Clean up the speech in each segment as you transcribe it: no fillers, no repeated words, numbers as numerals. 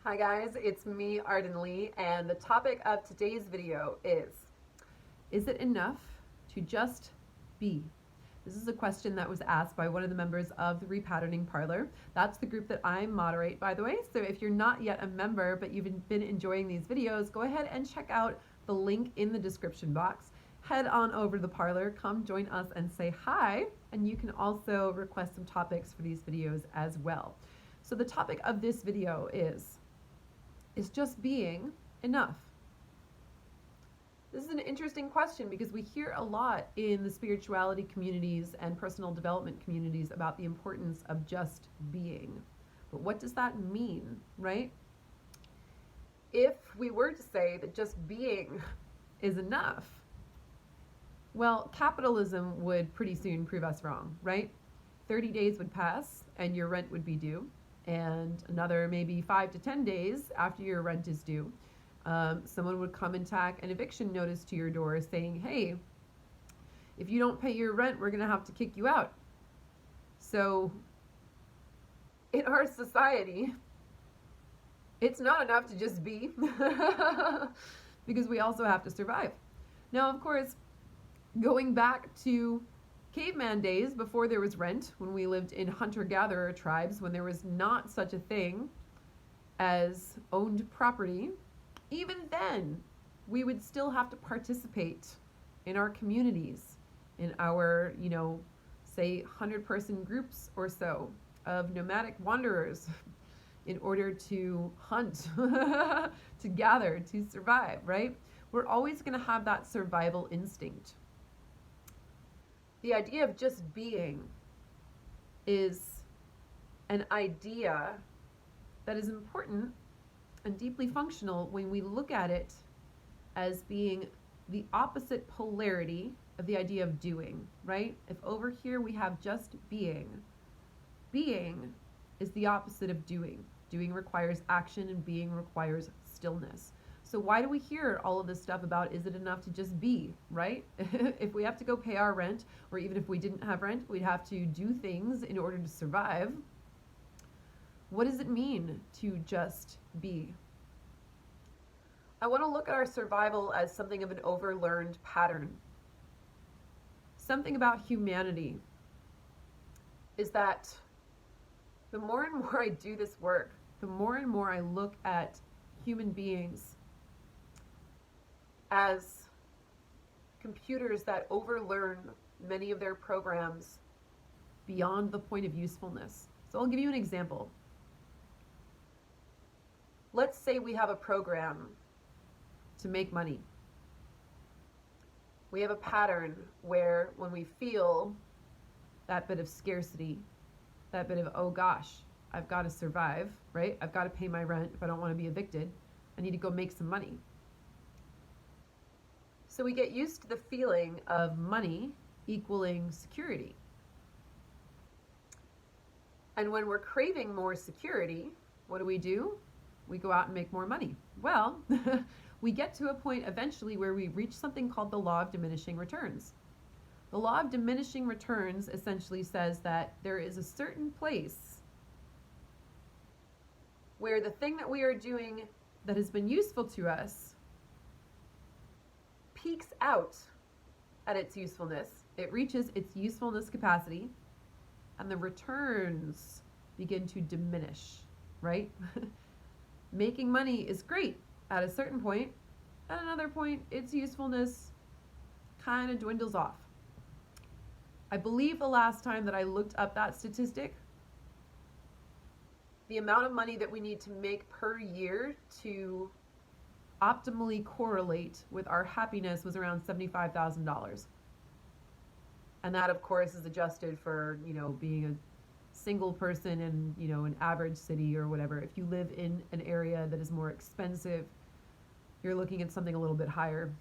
Hi guys, it's me, Arden Lee, and the topic of today's video is it enough to just be? This is a question that was asked by one of the members of the Repatterning Parlor. That's the group that I moderate, by the way. So if you're not yet a member, but you've been enjoying these videos, go ahead and check out the link in the description box. Head on over to the parlor, come join us and say hi, and you can also request some topics for these videos as well. So the topic of this video is just being enough? This is an interesting question because we hear a lot in the spirituality communities and personal development communities about the importance of just being. But what does that mean, right? If we were to say that just being is enough, well, capitalism would pretty soon prove us wrong, right? 30 days would pass and your rent would be due, and another maybe 5 to 10 days after your rent is due, someone would come and tack an eviction notice to your door saying, hey, if you don't pay your rent, we're going to have to kick you out. So in our society, it's not enough to just be because we also have to survive. Now, of course, going back to caveman days, before there was rent, when we lived in hunter-gatherer tribes, when there was not such a thing as owned property, even then we would still have to participate in our communities, in our, say 100-person groups or so of nomadic wanderers in order to hunt, to gather, to survive, right? We're always going to have that survival instinct. The idea of just being is an idea that is important and deeply functional when we look at it as being the opposite polarity of the idea of doing, right? If over here we have just being, being is the opposite of doing. Doing requires action and being requires stillness. So why do we hear all of this stuff about is it enough to just be, right? If we have to go pay our rent, or even if we didn't have rent, we'd have to do things in order to survive. What does it mean to just be? I want to look at our survival as something of an overlearned pattern. Something about humanity is that the more and more I do this work, the more and more I look at human beings as computers that overlearn many of their programs beyond the point of usefulness. So I'll give you an example. Let's say we have a program to make money. We have a pattern where when we feel that bit of scarcity, that bit of, oh gosh, I've got to survive, right? I've got to pay my rent if I don't want to be evicted. I need to go make some money. So we get used to the feeling of money equaling security. And when we're craving more security, what do? We go out and make more money. Well, we get to a point eventually where we reach something called the law of diminishing returns. The law of diminishing returns essentially says that there is a certain place where the thing that we are doing that has been useful to us peaks out at its usefulness. It reaches its usefulness capacity, and the returns begin to diminish, right? Making money is great at a certain point. At another point, its usefulness kind of dwindles off. I believe the last time that I looked up that statistic, the amount of money that we need to make per year to optimally correlate with our happiness was around $75,000. And that, of course, is adjusted for, being a single person in, an average city or whatever. If you live in an area that is more expensive, you're looking at something a little bit higher.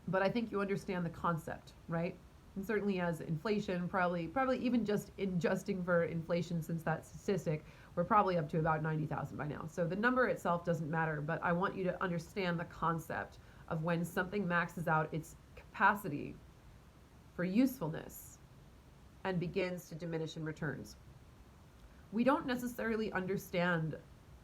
But I think you understand the concept, right? And certainly as inflation, probably even just adjusting for inflation, since that statistic, we're probably up to about 90,000 by now. So the number itself doesn't matter, but I want you to understand the concept of when something maxes out its capacity for usefulness and begins to diminish in returns. We don't necessarily understand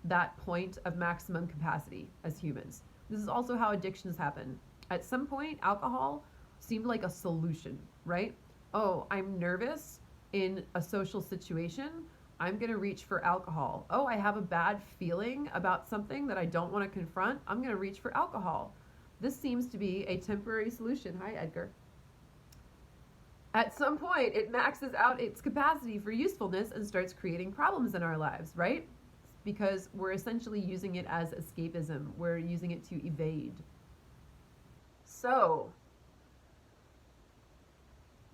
that point of maximum capacity as humans. This is also how addictions happen. At some point, alcohol seemed like a solution, right? Oh, I'm nervous in a social situation. I'm going to reach for alcohol. Oh, I have a bad feeling about something that I don't want to confront. I'm going to reach for alcohol. This seems to be a temporary solution. Hi, Edgar. At some point, it maxes out its capacity for usefulness and starts creating problems in our lives, right? Because we're essentially using it as escapism. We're using it to evade. So,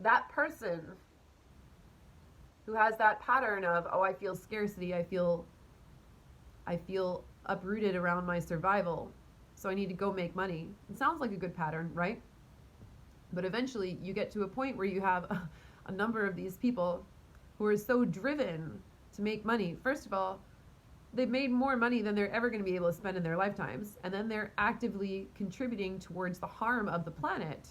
that person who has that pattern of, oh, I feel scarcity, I feel uprooted around my survival, so I need to go make money. It sounds like a good pattern, right? But eventually you get to a point where you have a number of these people who are so driven to make money. First of all, they've made more money than they're ever going to be able to spend in their lifetimes, and then they're actively contributing towards the harm of the planet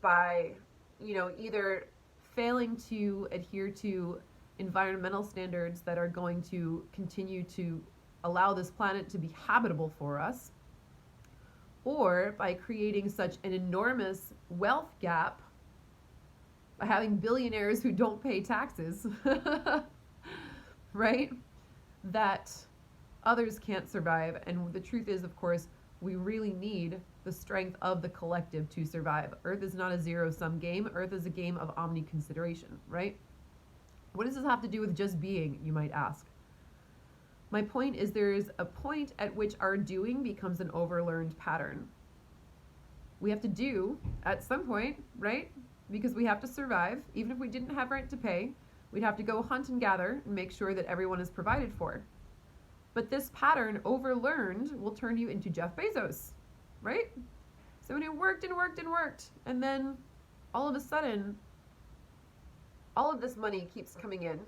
by, either failing to adhere to environmental standards that are going to continue to allow this planet to be habitable for us, or by creating such an enormous wealth gap by having billionaires who don't pay taxes, right? That others can't survive. And the truth is, of course, we really need the strength of the collective to survive. Earth is not a zero-sum game. Earth is a game of omni-consideration, right? What does this have to do with just being, you might ask? My point is, there's a point at which our doing becomes an overlearned pattern. We have to do at some point, right? Because we have to survive. Even if we didn't have rent to pay, we'd have to go hunt and gather and make sure that everyone is provided for. But this pattern, overlearned, will turn you into Jeff Bezos, right? Someone who worked and worked and worked, and then all of a sudden, all of this money keeps coming in.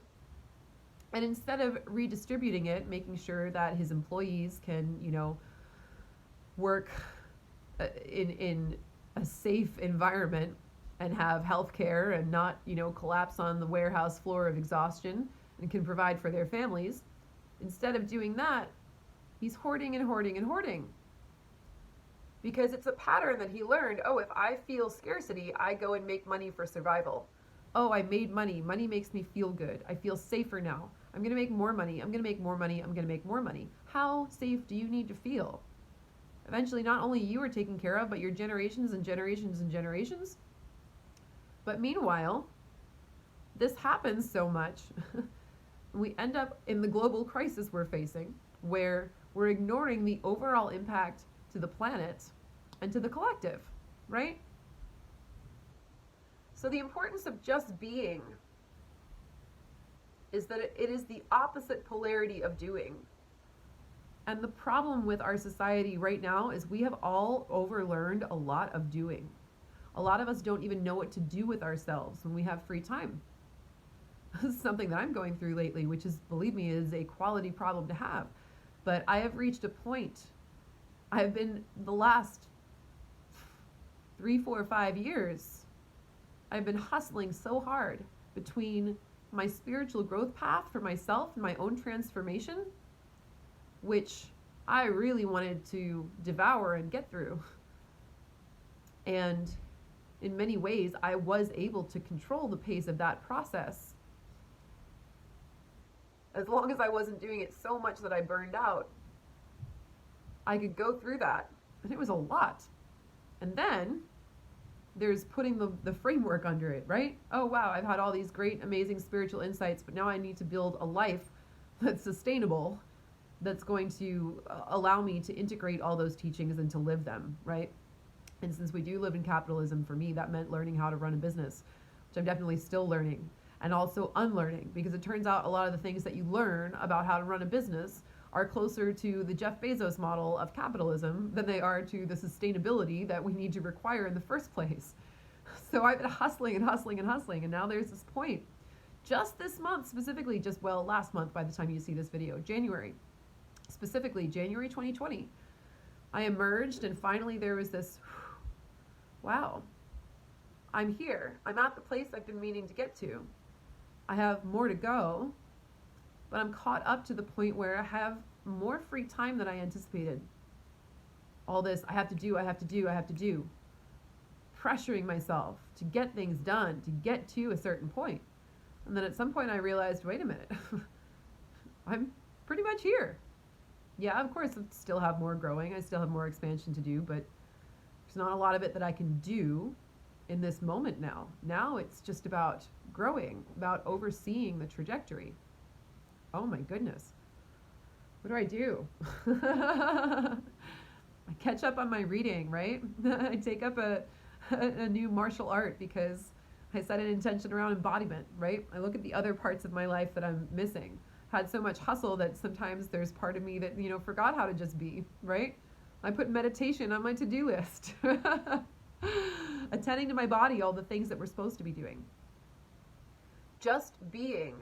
And instead of redistributing it, making sure that his employees can, work in a safe environment and have health care and not, collapse on the warehouse floor of exhaustion and can provide for their families, instead of doing that, he's hoarding and hoarding and hoarding. Because it's a pattern that he learned. Oh, if I feel scarcity, I go and make money for survival. Oh, I made money. Money makes me feel good. I feel safer now. I'm going to make more money. I'm going to make more money. I'm going to make more money. How safe do you need to feel? Eventually, not only you are taken care of, but your generations and generations and generations. But meanwhile, this happens so much. We end up in the global crisis we're facing, where we're ignoring the overall impact to the planet and to the collective, right? So the importance of just being is that it is the opposite polarity of doing. And the problem with our society right now is we have all overlearned a lot of doing. A lot of us don't even know what to do with ourselves when we have free time. This is something that I'm going through lately, which is, believe me, is a quality problem to have. But I have reached a point, I've been the last 3, 4, 5 years, I've been hustling so hard between my spiritual growth path for myself and my own transformation, which I really wanted to devour and get through. And in many ways, I was able to control the pace of that process, as long as I wasn't doing it so much that I burned out. I could go through that, and it was a lot. And then there's putting the framework under it, right? Oh wow, I've had all these great, amazing spiritual insights, but now I need to build a life that's sustainable, that's going to allow me to integrate all those teachings and to live them, right? And since we do live in capitalism, for me, that meant learning how to run a business, which I'm definitely still learning, and also unlearning, because it turns out a lot of the things that you learn about how to run a business are closer to the Jeff Bezos model of capitalism than they are to the sustainability that we need to require in the first place. So I've been hustling and hustling and hustling, and now there's this point, just this month specifically, last month by the time you see this video, January 2020, I emerged, and finally there was this, wow, I'm here. I'm at the place I've been meaning to get to. I have more to go, but I'm caught up to the point where I have more free time than I anticipated. All this, I have to do, I have to do, I have to do. Pressuring myself to get things done, to get to a certain point. And then at some point I realized, wait a minute, I'm pretty much here. Yeah, of course, I still have more growing, I still have more expansion to do, but there's not a lot of it that I can do in this moment now. Now it's just about growing, about overseeing the trajectory. Oh my goodness. What do? I catch up on my reading, right? I take up a new martial art because I set an intention around embodiment, right? I look at the other parts of my life that I'm missing. Had so much hustle that sometimes there's part of me that, forgot how to just be, right? I put meditation on my to-do list. Attending to my body, all the things that we're supposed to be doing. Just being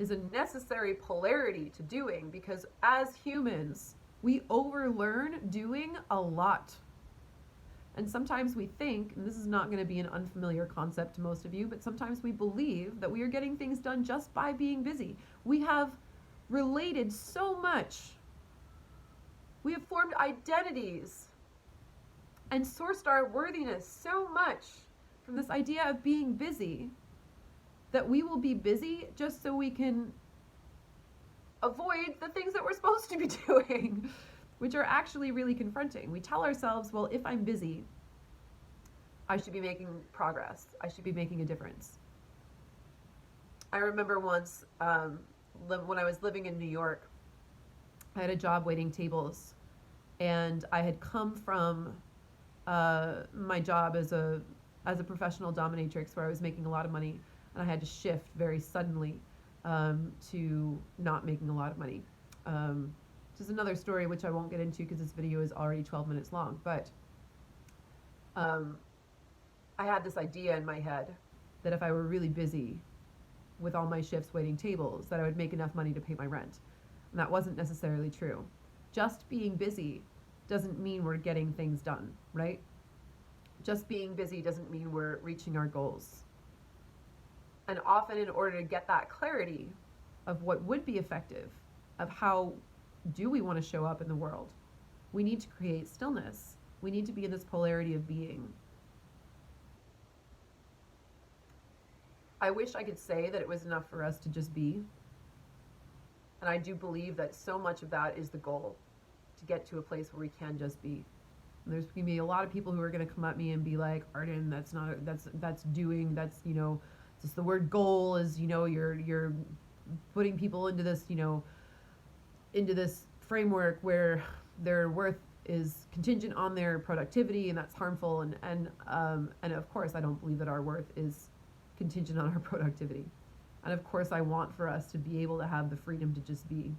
is a necessary polarity to doing, because as humans, we overlearn doing a lot. And sometimes we think, and this is not going to be an unfamiliar concept to most of you, but sometimes we believe that we are getting things done just by being busy. We have related so much. We have formed identities and sourced our worthiness so much from this idea of being busy that we will be busy just so we can avoid the things that we're supposed to be doing, which are actually really confronting. We tell ourselves, well, if I'm busy, I should be making progress. I should be making a difference. I remember once when I was living in New York, I had a job waiting tables, and I had come from my job as a professional dominatrix where I was making a lot of money, and I had to shift very suddenly to not making a lot of money. Which is another story which I won't get into because this video is already 12 minutes long, but I had this idea in my head that if I were really busy with all my shifts waiting tables, that I would make enough money to pay my rent. And that wasn't necessarily true. Just being busy doesn't mean we're getting things done, right? Just being busy doesn't mean we're reaching our goals. And often, in order to get that clarity of what would be effective, of how do we want to show up in the world, we need to create stillness. We need to be in this polarity of being. I wish I could say that it was enough for us to just be. And I do believe that so much of that is the goal, to get to a place where we can just be. And there's going to be a lot of people who are going to come at me and be like, Arden, that's doing, just the word goal is, you're putting people into this, into this framework where their worth is contingent on their productivity, and that's harmful. And of course, I don't believe that our worth is contingent on our productivity. And of course, I want for us to be able to have the freedom to just be.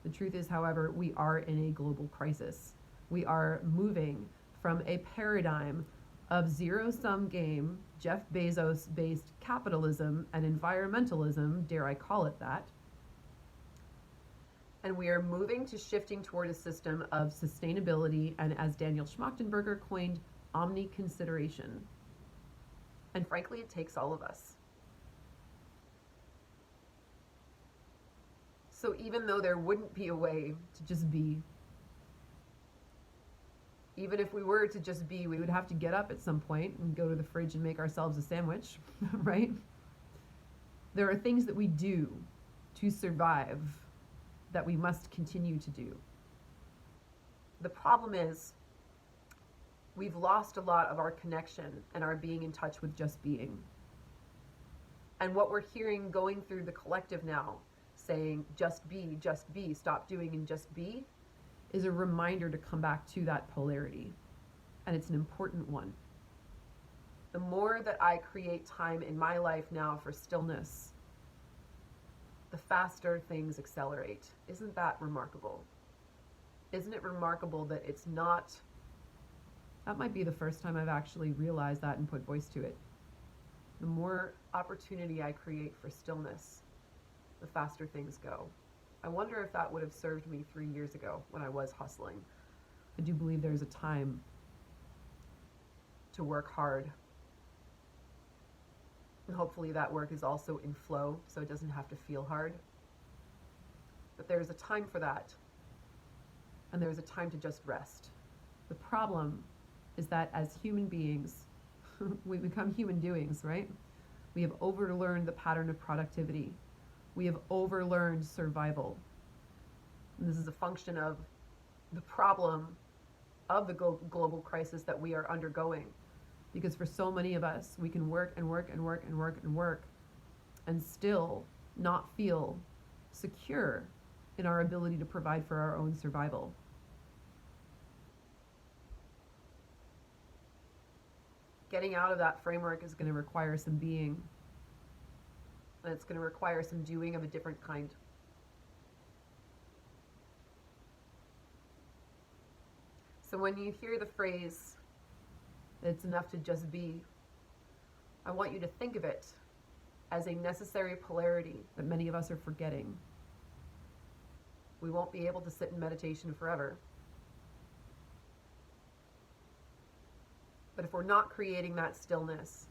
The truth is, however, we are in a global crisis. We are moving from a paradigm of zero-sum game, Jeff Bezos-based capitalism and environmentalism, dare I call it that. And we are moving to shifting toward a system of sustainability and, as Daniel Schmachtenberger coined, omni-consideration. And frankly, it takes all of us. So even though there wouldn't be a way to just be, even if we were to just be, we would have to get up at some point and go to the fridge and make ourselves a sandwich, right? There are things that we do to survive that we must continue to do. The problem is we've lost a lot of our connection and our being in touch with just being. And what we're hearing going through the collective now, saying just be, stop doing and just be, is a reminder to come back to that polarity. And it's an important one. The more that I create time in my life now for stillness, the faster things accelerate. Isn't that remarkable? Isn't it remarkable that it's not... That might be the first time I've actually realized that and put voice to it. The more opportunity I create for stillness, the faster things go. I wonder if that would have served me 3 years ago when I was hustling. I do believe there's a time to work hard. And hopefully that work is also in flow, so it doesn't have to feel hard. But there's a time for that, and there's a time to just rest. The problem is that as human beings, we become human doings, right? We have overlearned the pattern of productivity. We have overlearned survival. And this is a function of the problem of the global crisis that we are undergoing. Because for so many of us, we can work and work and work and work and work and still not feel secure in our ability to provide for our own survival. Getting out of that framework is going to require some being, and it's going to require some doing of a different kind. So when you hear the phrase, it's enough to just be, I want you to think of it as a necessary polarity that many of us are forgetting. We won't be able to sit in meditation forever. But if we're not creating that stillness,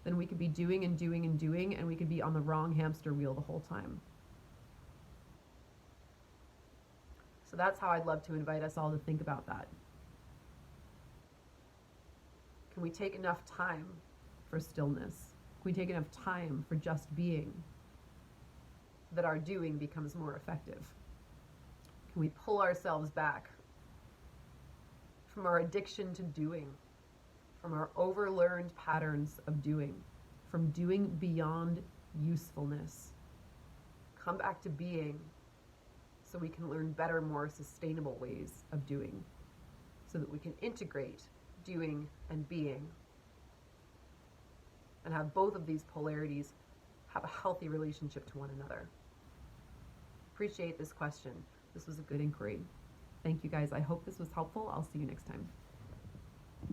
then we could be doing and doing and doing, and we could be on the wrong hamster wheel the whole time. So that's how I'd love to invite us all to think about that. Can we take enough time for stillness? Can we take enough time for just being that our doing becomes more effective? Can we pull ourselves back from our addiction to doing, from our overlearned patterns of doing, from doing beyond usefulness? Come back to being so we can learn better, more sustainable ways of doing, so that we can integrate doing and being and have both of these polarities have a healthy relationship to one another. Appreciate this question. This was a good inquiry. Thank you guys. I hope this was helpful. I'll see you next time.